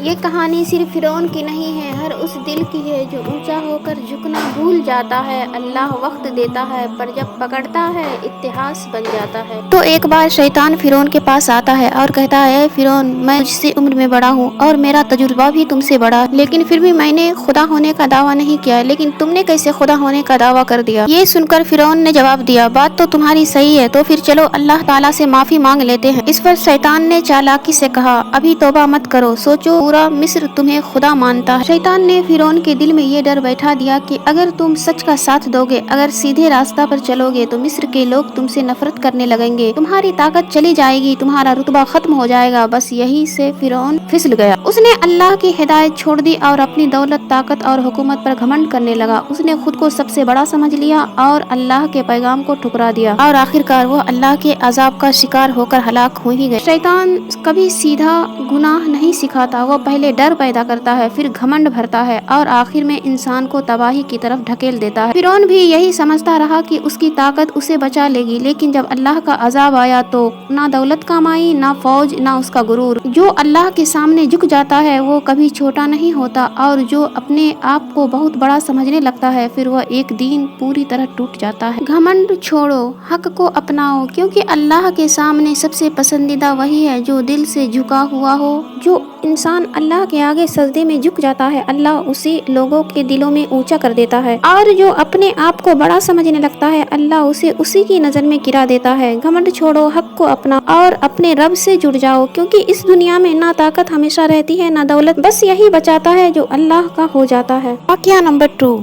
یہ کہانی صرف فرعون کی نہیں ہے، ہر اس دل کی ہے جو اونچا ہو کر جھکنا بھول جاتا ہے۔ اللہ وقت دیتا ہے پر جب پکڑتا ہے اتہاس بن جاتا ہے۔ تو ایک بار شیطان فرعون کے پاس آتا ہے اور کہتا ہے، اے فرعون، میں تجھ سے عمر میں بڑا ہوں اور میرا تجربہ بھی تم سے بڑا، لیکن پھر بھی میں نے خدا ہونے کا دعویٰ نہیں کیا، لیکن تم نے کیسے خدا ہونے کا دعویٰ کر دیا؟ یہ سن کر فرعون نے جواب دیا، بات تو تمہاری صحیح ہے، تو پھر چلو اللہ تعالیٰ سے معافی مانگ لیتے ہیں۔ اس پر شیطان نے چالاکی سے کہا، ابھی توبہ مت کرو، سوچو پورا مصر تمہیں خدا مانتا ہے۔ شیطان نے فرعون کے دل میں یہ ڈر بیٹھا دیا کہ اگر تم سچ کا ساتھ دو گے، اگر سیدھے راستہ پر چلو گے تو مصر کے لوگ تم سے نفرت کرنے لگیں گے، تمہاری طاقت چلی جائے گی، تمہارا رتبہ ختم ہو جائے گا۔ بس یہی سے فرعون پھسل گیا۔ اس نے اللہ کی ہدایت چھوڑ دی اور اپنی دولت، طاقت اور حکومت پر گھمنڈ کرنے لگا۔ اس نے خود کو سب سے بڑا سمجھ لیا اور اللہ کے پیغام کو ٹھکرا دیا، اور آخرکار وہ اللہ کے عذاب کا شکار ہو کر ہلاک ہو ہی گیا۔ شیطان کبھی سیدھا گناہ نہیں سکھاتا، وہ پہلے ڈر پیدا کرتا ہے، پھر گھمنڈ بھرتا ہے اور آخر میں انسان کو تباہی کی طرف ڈھکیل دیتا ہے۔ فرعون بھی یہی سمجھتا رہا کہ اس کی طاقت اسے بچا لے گی، لیکن جب اللہ کا عذاب آیا تو نہ دولت کام آئی، نہ فوج، نہ اس کا غرور۔ جو اللہ کے سامنے جھک جاتا ہے وہ کبھی چھوٹا نہیں ہوتا، اور جو اپنے آپ کو بہت بڑا سمجھنے لگتا ہے پھر وہ ایک دن پوری طرح ٹوٹ جاتا ہے۔ گھمنڈ چھوڑو، حق کو اپناؤ، کیونکہ اللہ کے سامنے سب سے پسندیدہ وہی ہے جو دل سے جھکا ہوا ہو۔ جو انسان اللہ کے آگے سجدے میں جھک جاتا ہے، اللہ اسی لوگوں کے دلوں میں اونچا کر دیتا ہے، اور جو اپنے آپ کو بڑا سمجھنے لگتا ہے اللہ اسے اسی کی نظر میں گرا دیتا ہے۔ گھمنڈ چھوڑو، حق کو اپناؤ اور اپنے رب سے جڑ جاؤ، کیونکہ اس دنیا میں نہ طاقت ہمیشہ رہتی ہے، نہ دولت، بس یہی بچاتا ہے جو اللہ کا ہو جاتا ہے۔ واقعہ نمبر 2۔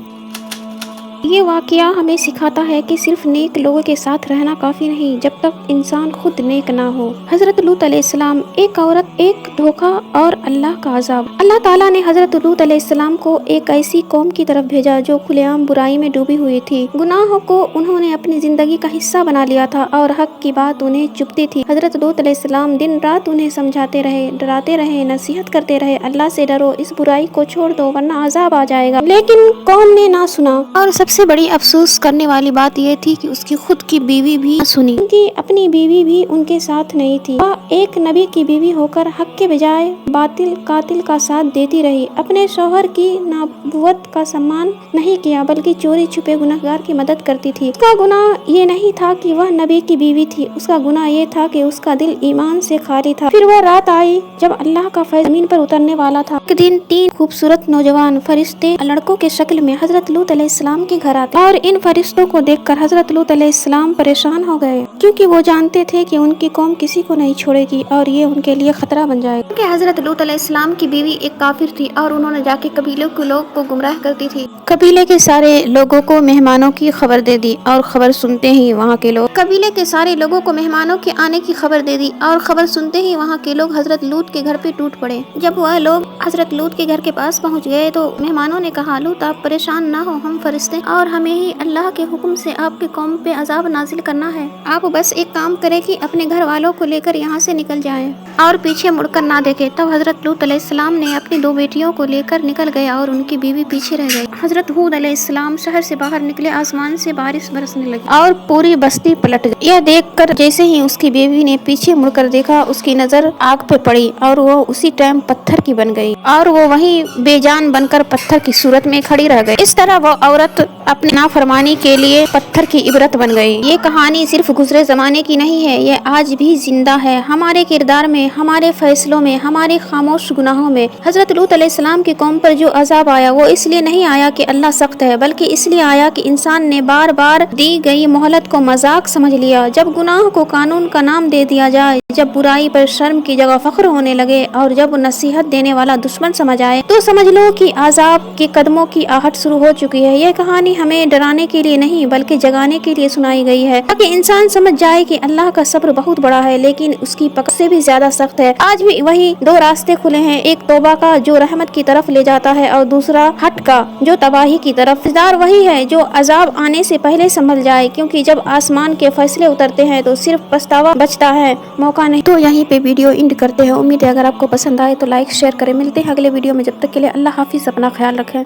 یہ واقعہ ہمیں سکھاتا ہے کہ صرف نیک لوگوں کے ساتھ رہنا کافی نہیں جب تک انسان خود نیک نہ ہو۔ حضرت لوط علیہ السلام، ایک عورت، ایک دھوکہ اور اللہ کا عذاب۔ اللہ تعالیٰ نے حضرت لوط علیہ السلام کو ایک ایسی قوم کی طرف بھیجا جو کھلے عام برائی میں ڈوبی ہوئی تھی۔ گناہ کو انہوں نے اپنی زندگی کا حصہ بنا لیا تھا اور حق کی بات انہیں چبھتی تھی۔ حضرت لوط علیہ السلام دن رات انہیں سمجھاتے رہے، ڈراتے رہے، نصیحت کرتے رہے، اللہ سے ڈرو، اس برائی کو چھوڑ دو ورنہ عذاب آ جائے گا، لیکن قوم نے نہ سنا۔ اور سب سے بڑی افسوس کرنے والی بات یہ تھی کہ اس کی خود کی بیوی بھی نہ سنی، کیونکہ اپنی بیوی بھی ان کے ساتھ نہیں تھی۔ وہ ایک نبی کی بیوی ہو کر حق کے بجائے باطل قاتل کا ساتھ دیتی رہی، اپنے شوہر کی نبوت کا سمان نہیں کیا بلکہ چوری چھپے گنہگار کی مدد کرتی تھی۔ اس کا گناہ یہ نہیں تھا کہ وہ نبی کی بیوی تھی، اس کا گناہ یہ تھا کہ اس کا دل ایمان سے خالی تھا۔ پھر وہ رات آئی جب اللہ کا فیض زمین پر اترنے والا تھا۔ ایک دن 3 خوبصورت نوجوان فرشتے لڑکوں کے شکل میں حضرت لوط علیہ السلام کے گھر آتے، اور ان فرشتوں کو دیکھ کر حضرت لوط علیہ السلام پریشان ہو گئے، کیونکہ وہ جانتے تھے کہ ان کی قوم کسی کو نہیں چھوڑے گی اور یہ ان کے لیے خطرہ بن جائے گا۔ کیونکہ حضرت لوط علیہ السلام کی بیوی ایک کافر تھی اور انہوں نے جا کے قبیلے کے لوگ کو گمراہ کرتی تھی۔ قبیلے کے سارے لوگوں کو مہمانوں کی خبر دے دی، اور خبر سنتے ہی وہاں کے لوگ قبیلے کے سارے لوگوں کو مہمانوں کے آنے کی خبر دے دی، اور خبر سنتے ہی وہاں کے لوگ حضرت لوط کے گھر پہ ٹوٹ پڑے۔ جب وہ لوگ حضرت لوط کے گھر کے پاس پہنچ گئے تو مہمانوں نے کہا، لوط آپ پریشان نہ ہو، ہم فرشتے اور ہمیں ہی اللہ کے حکم سے آپ کی قوم پہ عذاب نازل کرنا ہے، آپ بس ایک کام کریں کہ اپنے گھر والوں کو لے کر یہاں سے نکل جائیں اور پیچھے مڑ کر نہ دیکھیں۔ تب حضرت لوط علیہ السلام نے اپنی 2 بیٹیوں کو لے کر نکل گیا اور ان کی بیوی پیچھے رہ گئی۔ حضرت ہود علیہ السلام شہر سے باہر نکلے، آسمان سے بارش برسنے لگی اور پوری بستی پلٹ گئی۔ یہ دیکھ کر جیسے ہی اس کی بیوی نے پیچھے مڑ کر دیکھا، اس کی نظر آگ پہ پڑی اور وہ اسی ٹائم پتھر کی بن گئی، اور وہ وہیں بے جان بن کر پتھر کی صورت میں کھڑی رہ گئی۔ اس طرح وہ عورت اپنی نافرمانی کے لیے پتھر کی عبرت بن گئی۔ یہ کہانی صرف گزرے زمانے کی نہیں ہے، یہ آج بھی زندہ ہے، ہمارے کردار میں، ہمارے فیصلوں میں، ہمارے خاموش گناہوں میں۔ حضرت لوط علیہ السلام کی قوم پر جو عذاب آیا وہ اس لیے نہیں آیا کہ اللہ سخت ہے، بلکہ اس لیے آیا کہ انسان نے بار بار دی گئی مہلت کو مذاق سمجھ لیا۔ جب گناہ کو قانون کا نام دے دیا جائے، جب برائی پر شرم کی جگہ فخر ہونے لگے، اور جب نصیحت دینے والا دشمن سمجھ آئے، تو سمجھ لو کہ عذاب کے قدموں کی آہٹ شروع ہو چکی ہے۔ یہ کہانی ہمیں ڈرانے کے لیے نہیں بلکہ جگانے کے لیے سنائی گئی ہے، تاکہ انسان سمجھ جائے کہ اللہ کا صبر بہت بڑا ہے لیکن اس کی پکڑ سے بھی زیادہ سخت ہے۔ آج بھی وہی 2 راستے کھلے ہیں، ایک توبہ کا جو رحمت کی طرف لے جاتا ہے، اور دوسرا ہٹ کا جو تباہی کی طرف۔ فیصدار وہی ہے جو عذاب آنے سے پہلے سنبھل جائے، کیونکہ جب آسمان کے فیصلے اترتے ہیں تو صرف پچھتاوا بچتا ہے، موقع نہیں۔ تو یہیں پہ ویڈیو اینڈ کرتے ہیں۔ امید ہے اگر آپ کو پسند آئے تو لائک شیئر کریں۔ ملتے ہیں اگلے ویڈیو میں، جب تک کے لیے اللہ حافظ، اپنا خیال رکھیں۔